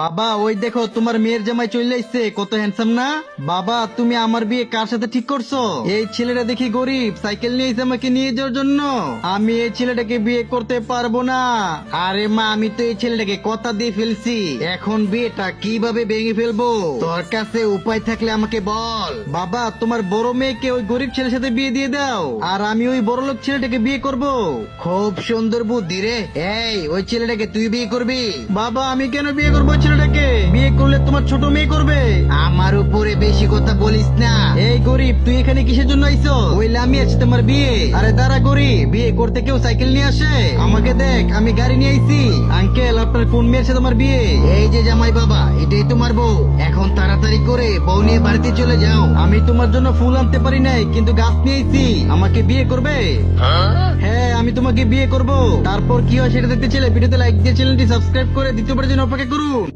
বাবা ওই দেখো তোমার মেয়ের জামাই চলে আসছে, কত হ্যান্ডসাম না। বাবা তুমি আমার বিয়ে কার সাথে ঠিক করছো? এই ছেলেটা দেখি গরিব, সাইকেল নিয়ে এসে আমাকে নিয়ে যাওয়ার জন্য। আমি এই ছেলেটাকে বিয়ে করতে পারবো না। আরে মা আমি তো এই ছেলেটাকে কথা দিয়ে ফেলছি, এখন বিয়েটা কিভাবে ভেঙে ফেলবো? তোর কাছে উপায় থাকলে আমাকে বল। বাবা তোমার বড় মেয়েকে ওই গরিব ছেলের সাথে বিয়ে দিয়ে দাও, আর আমি ওই বড় লোক ছেলেটাকে বিয়ে করব। খুব সুন্দর বুদ্ধি রে। এই ওই ছেলেটাকে তুই বিয়ে করবি? বাবা আমি কেন বিয়ে করবো ওই ছেলেটাকে? বিয়ে করলে তোমার ছোট মেয়ে করবে। আমার উপরে বেশি কথা বলিস না। এই গরিব তুই এখানে কিসের জন্য আইছো? ওই লামি আছে তোমার বিয়ে। আরে দাঁড়া গরিব, বিয়ে করতে কেউ সাইকেল নিয়ে আসে? আমাকে দেখ আমি গাড়ি নিয়ে আইছি। আঙ্কেল আপনার কোন মেয়ের সাথে তোমার বিয়ে? এই যে জামাই বাবা, এটাই তোমার বউ। এখন তাড়াতাড়ি করে বউ নিয়ে বাড়িতে চলে যাও। আমি তোমার জন্য ফুল আনতে পারি নাই, কিন্তু গাছ নিয়ে আইছি। আমাকে বিয়ে করবে? হ্যাঁ আমি তোমাকে বিয়ে করব। তারপর কি হয় সেটা দেখতে চাইলে ভিডিওতে লাইক দিয়ে চ্যানেলটি সাবস্ক্রাইব করে দ্বিতীয়বারের জন্য অপেক্ষা করুন।